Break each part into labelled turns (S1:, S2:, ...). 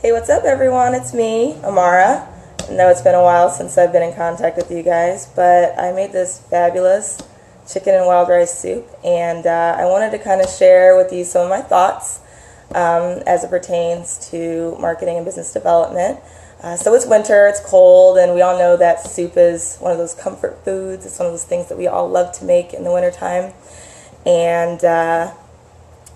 S1: Hey, what's up everyone? It's me, Amara. I know it's been a while since I've been in contact with you guys, but I made this fabulous chicken and wild rice soup, and I wanted to kind of share with you some of my thoughts as it pertains to marketing and business development. So it's winter, it's cold, and we all know that soup is one of those comfort foods. It's one of those things that we all love to make in the wintertime. And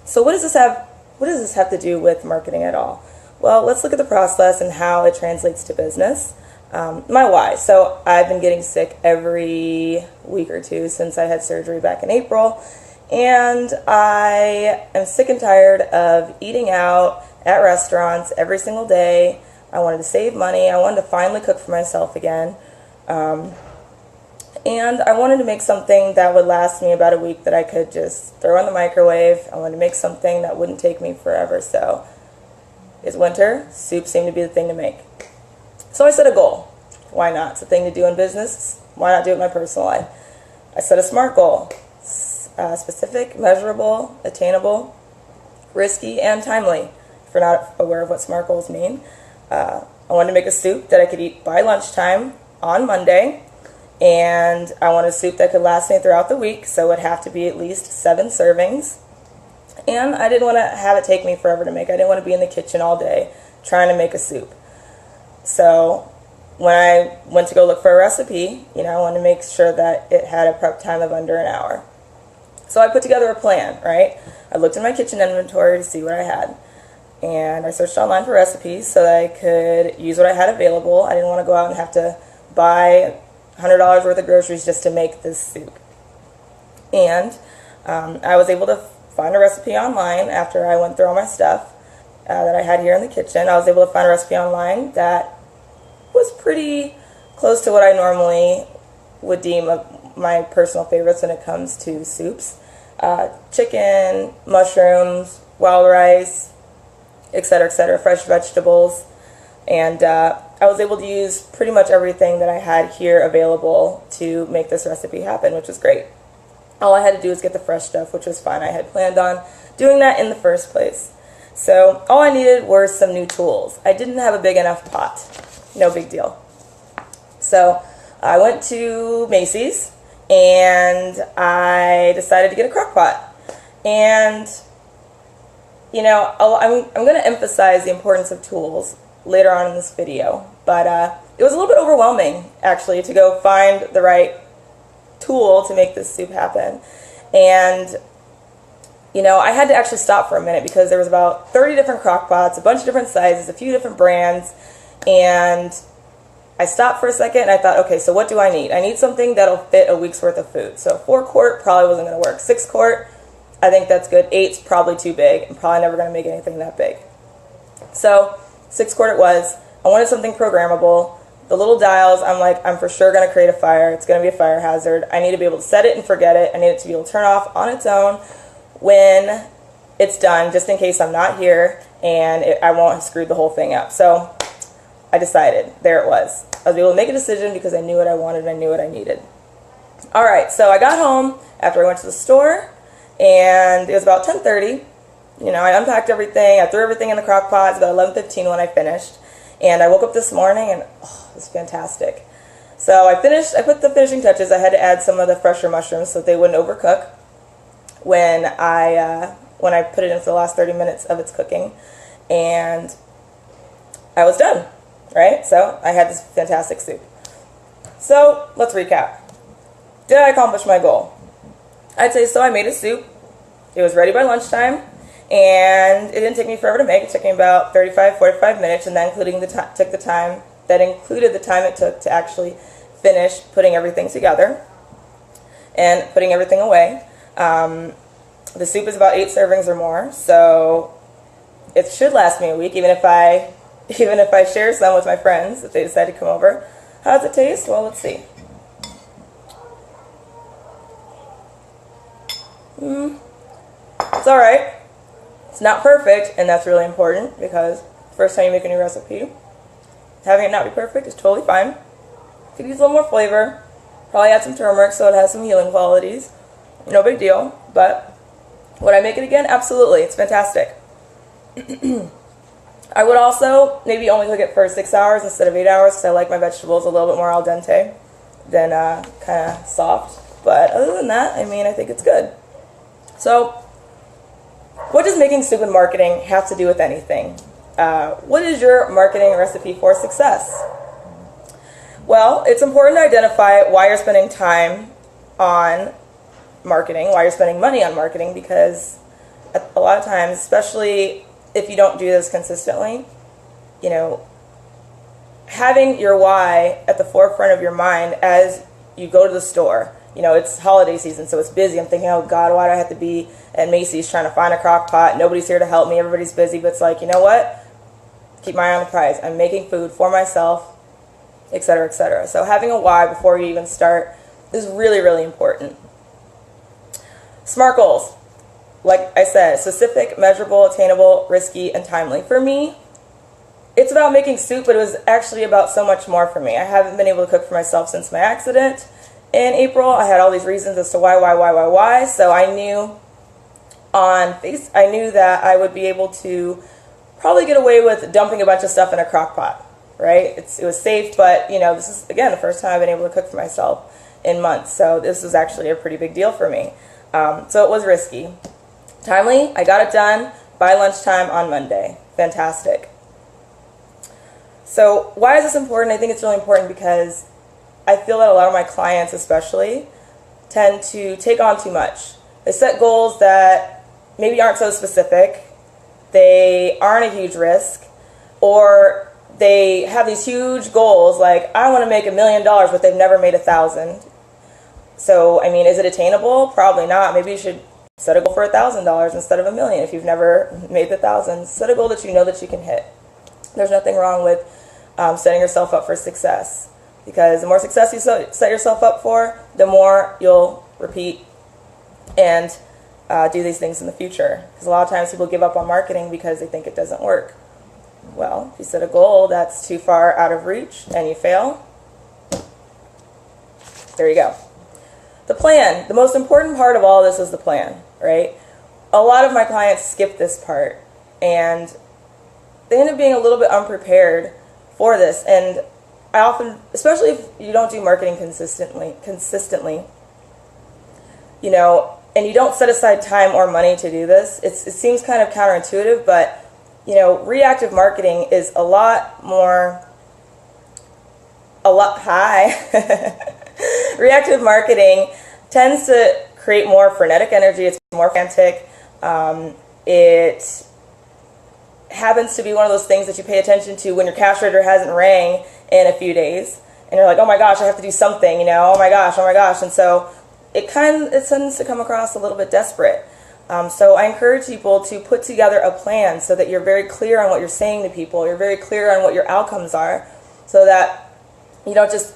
S1: so what does this have to do with marketing at all? Well, let's look at the process and how it translates to business. My why. So I've been getting sick every week or two since I had surgery back in April, and I am sick and tired of eating out at restaurants every single day. I wanted to save money. I wanted to finally cook for myself again. And I wanted to make something that would last me about a week that I could just throw in the microwave. I wanted to make something that wouldn't take me forever. So it's winter. Soup seemed to be the thing to make. So I set a goal. Why not? It's a thing to do in business. Why not do it in my personal life? I set a SMART goal. Specific, measurable, attainable, risky, and timely. If you're not aware of what SMART goals mean. I wanted to make a soup that I could eat by lunchtime on Monday. And I wanted a soup that could last me throughout the week, so it would have to be at least 7 servings. And I didn't want to have it take me forever to make. I didn't want to be in the kitchen all day trying to make a soup. So when I went to go look for a recipe, I wanted to make sure that it had a prep time of under an hour. So I put together a plan, right? I looked in my kitchen inventory to see what I had. And I searched online for recipes so that I could use what I had available. I didn't want to go out and have to buy $100 worth of groceries just to make this soup. And I was able to find a recipe online after I went through all my stuff that I had here in the kitchen. I was able to find a recipe online that was pretty close to what I normally would deem my personal favorites when it comes to soups. Chicken, mushrooms, wild rice, etc., fresh vegetables. And I was able to use pretty much everything that I had here available to make this recipe happen, which was great. All I had to do was get the fresh stuff, which was fine. I had planned on doing that in the first place. So all I needed were some new tools. I didn't have a big enough pot. No big deal. So I went to Macy's and I decided to get a crock pot. And I'm going to emphasize the importance of tools later on in this video, but it was a little bit overwhelming actually to go find the right tool to make this soup happen. And I had to actually stop for a minute because there was about 30 different crock pots, a bunch of different sizes, a few different brands, and I stopped for a second and I thought, okay, so what do I need? I need something that'll fit a week's worth of food. So 4-quart probably wasn't going to work. 6-quart, I think that's good. 8's probably too big. I'm probably never going to make anything that big. So 6-quart it was. I wanted something programmable. The little dials, I'm for sure going to create a fire. It's going to be a fire hazard. I need to be able to set it and forget it. I need it to be able to turn off on its own when it's done, just in case I'm not here and I won't have screwed the whole thing up. So I decided. There it was. I was able to make a decision because I knew what I wanted and I knew what I needed. Alright, so I got home after I went to the store, and it was about 10:30. I unpacked everything. I threw everything in the crock pot. It's about 11:15 when I finished. And I woke up this morning and it was fantastic. So I put the finishing touches. I had to add some of the fresher mushrooms so that they wouldn't overcook when I put it in for the last 30 minutes of its cooking. And I was done, right? So I had this fantastic soup. So let's recap. Did I accomplish my goal? I'd say so. I made a soup. It was ready by lunchtime. And it didn't take me forever to make. It took me about 35-45 minutes, and that included the time it took to actually finish putting everything together and putting everything away. The soup is about 8 servings or more, so it should last me a week, even if I share some with my friends if they decide to come over. How does it taste? Well, let's see. It's all right. It's not perfect, and that's really important because first time you make a new recipe, having it not be perfect is totally fine. You could use a little more flavor, probably add some turmeric so it has some healing qualities. No big deal, but would I make it again? Absolutely. It's fantastic. I would also maybe only cook it for 6 hours instead of 8 hours because I like my vegetables a little bit more al dente than kind of soft. But other than that, I mean, I think it's good. So, what does making soup and marketing have to do with anything? What is your marketing recipe for success? Well, it's important to identify why you're spending time on marketing, why you're spending money on marketing, because a lot of times, especially if you don't do this consistently, you know, having your why at the forefront of your mind as you go to the store. You know, it's holiday season, so it's busy. I'm thinking, oh God, why do I have to be at Macy's trying to find a crock pot? Nobody's here to help me. Everybody's busy. But it's like, you know what? Keep my eye on the prize. I'm making food for myself, etc., etc. So having a why before you even start is really, really important. SMART goals. Like I said, specific, measurable, attainable, risky, and timely. For me, it's about making soup, but it was actually about so much more for me. I haven't been able to cook for myself since my accident in April. I had all these reasons as to why. So I knew that I would be able to probably get away with dumping a bunch of stuff in a crock pot, right? It was safe, but you know, this is again the first time I've been able to cook for myself in months. So this was actually a pretty big deal for me. So it was risky. Timely, I got it done by lunchtime on Monday. Fantastic. So why is this important? I think it's really important because I feel that a lot of my clients especially tend to take on too much. They set goals that maybe aren't so specific, they aren't a huge risk, or they have these huge goals like, I want to make $1 million, but they've never made 1,000. So, I mean, is it attainable? Probably not. Maybe you should set a goal for $1,000 instead of $1 million if you've never made the 1,000. Set a goal that you know that you can hit. There's nothing wrong with setting yourself up for success, because the more success you set yourself up for, the more you'll repeat and do these things in the future. Because a lot of times people give up on marketing because they think it doesn't work. Well, if you set a goal that's too far out of reach and you fail, there you go. The plan. The most important part of all this is the plan, right? A lot of my clients skip this part, and they end up being a little bit unprepared for this. And I often, especially if you don't do marketing consistently, you know, and you don't set aside time or money to do this, it seems kind of counterintuitive, but you know, reactive marketing is a lot high. Reactive marketing tends to create more frenetic energy. It's more frantic. It happens to be one of those things that you pay attention to when your cash register hasn't rang in a few days, and you're like, oh my gosh, I have to do something, you know, oh my gosh, and so it tends to come across a little bit desperate. So I encourage people to put together a plan so that you're very clear on what you're saying to people, you're very clear on what your outcomes are, so that you don't just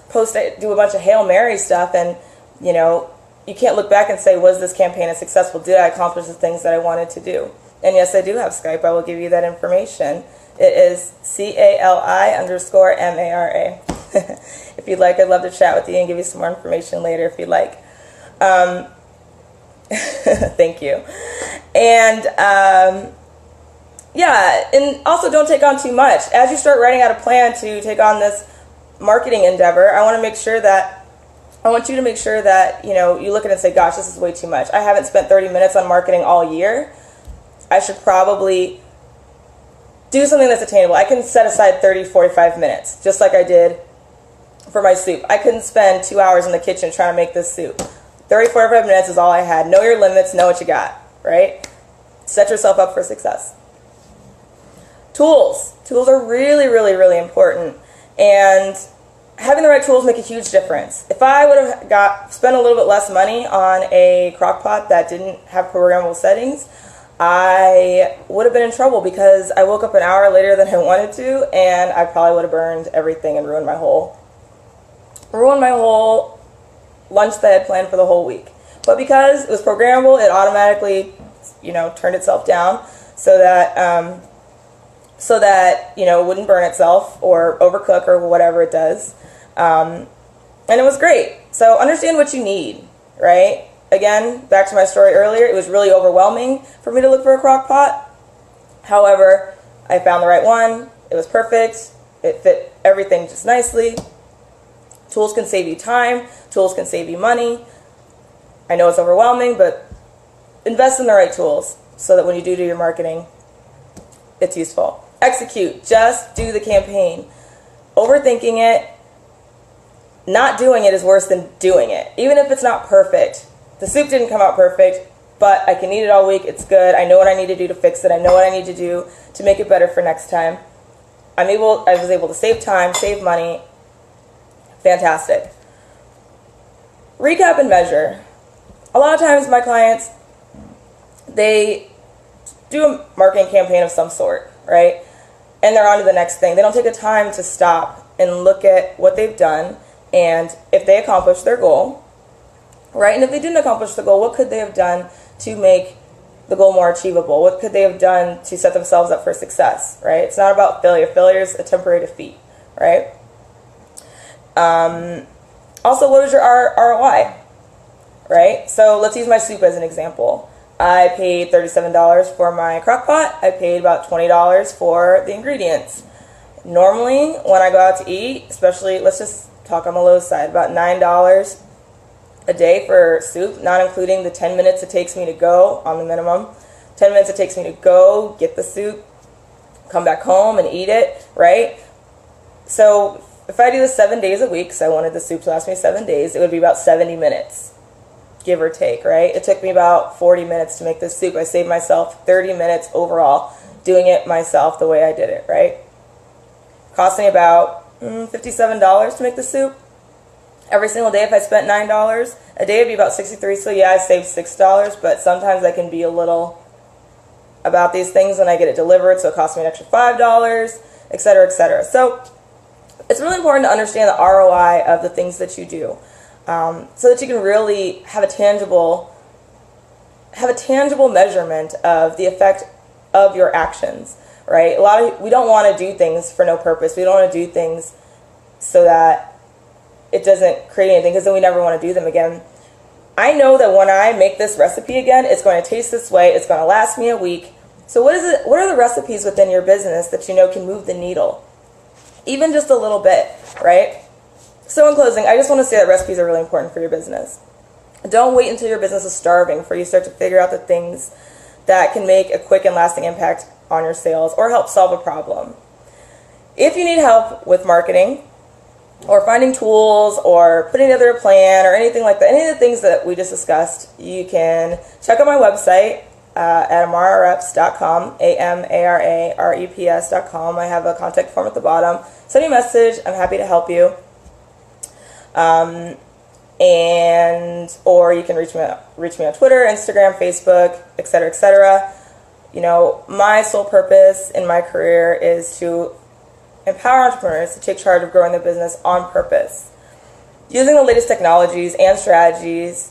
S1: do a bunch of Hail Mary stuff and, you know, you can't look back and say, was this campaign a successful? Did I accomplish the things that I wanted to do? And yes, I do have Skype. I will give you that information. It is CALI_MARA. If you'd like, I'd love to chat with you and give you some more information later if you'd like. Thank you. And yeah, and also don't take on too much. As you start writing out a plan to take on this marketing endeavor, I want you to make sure that, you know, you look at it and say, gosh, this is way too much. I haven't spent 30 minutes on marketing all year. I should probably do something that's attainable. I can set aside 30, 45 minutes, just like I did for my soup. I couldn't spend 2 hours in the kitchen trying to make this soup. 30, 45 minutes is all I had. Know your limits, know what you got, right? Set yourself up for success. Tools. Tools are really, really, really important. And having the right tools make a huge difference. If I would have spent a little bit less money on a crock pot that didn't have programmable settings, I would have been in trouble because I woke up an hour later than I wanted to, and I probably would have burned everything and ruined my whole lunch that I had planned for the whole week. But because it was programmable, it automatically, you know, turned itself down so that you know, it wouldn't burn itself or overcook or whatever it does. And it was great. So understand what you need, right? Again, back to my story earlier, it was really overwhelming for me to look for a crock pot. However, I found the right one. It was perfect. It fit everything just nicely. Tools can save you time. Tools can save you money. I know it's overwhelming, but invest in the right tools so that when you do your marketing, it's useful. Execute. Just do the campaign. Overthinking it, not doing it is worse than doing it. Even if it's not perfect. The soup didn't come out perfect, but I can eat it all week. It's good. I know what I need to do to fix it. I know what I need to do to make it better for next time. I was able to save time, save money. Fantastic. Recap and measure. A lot of times my clients, they do a marketing campaign of some sort, right? And they're on to the next thing. They don't take the time to stop and look at what they've done and if they accomplished their goal, right? And if they didn't accomplish the goal, what could they have done to make the goal more achievable? What could they have done to set themselves up for success, right? It's not about failure. Failure is a temporary defeat, right? Also, what is your ROI, right? So let's use my soup as an example. I paid $37 for my crock pot. I paid about $20 for the ingredients. Normally, when I go out to eat, especially, let's just talk on the low side, about $9 a day for soup, not including the 10 minutes it takes me to go on the minimum. 10 minutes it takes me to go, get the soup, come back home and eat it, right? So if I do this 7 days a week, because I wanted the soup to last me 7 days, it would be about 70 minutes, give or take, right? It took me about 40 minutes to make this soup. I saved myself 30 minutes overall doing it myself the way I did it, right? Cost me about $57 to make the soup. Every single day, if I spent $9 a day, it'd be about $63. So yeah, I saved $6, but sometimes I can be a little about these things when I get it delivered, so it costs me an extra $5, etc., etc. So it's really important to understand the ROI of the things that you do, so that you can really have a tangible measurement of the effect of your actions. Right? We don't want to do things for no purpose. We don't want to do things so that it doesn't create anything, because then we never want to do them again. I know that when I make this recipe again, it's going to taste this way. It's going to last me a week. So what are the recipes within your business that you know can move the needle? Even just a little bit, right? So in closing, I just want to say that recipes are really important for your business. Don't wait until your business is starving before you start to figure out the things that can make a quick and lasting impact on your sales or help solve a problem. If you need help with marketing or finding tools or putting together a plan or anything like that, any of the things that we just discussed, you can check out my website at amarareps.com, AMARAREPS.com. I have a contact form at the bottom. Send me a message. I'm happy to help you. Or you can reach me on Twitter, Instagram, Facebook, etc., etc. You know, my sole purpose in my career is to empower entrepreneurs to take charge of growing their business on purpose, using the latest technologies and strategies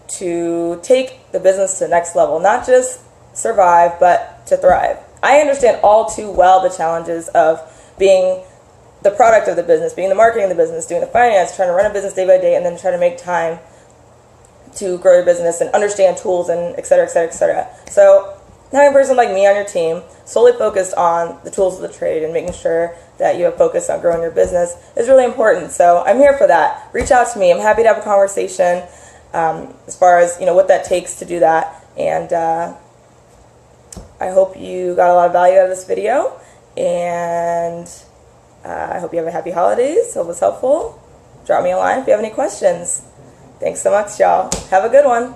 S1: to take the business to the next level, not just survive, but to thrive. I understand all too well the challenges of being the product of the business, being the marketing of the business, doing the finance, trying to run a business day by day, and then try to make time to grow your business and understand tools and et cetera, et cetera, et cetera. So having a person like me on your team, solely focused on the tools of the trade and making sure that you have focus on growing your business is really important. So I'm here for that. Reach out to me. I'm happy to have a conversation as far as what that takes to do that. And I hope you got a lot of value out of this video. And I hope you have a happy holidays. Hope it was helpful. Drop me a line if you have any questions. Thanks so much, y'all. Have a good one.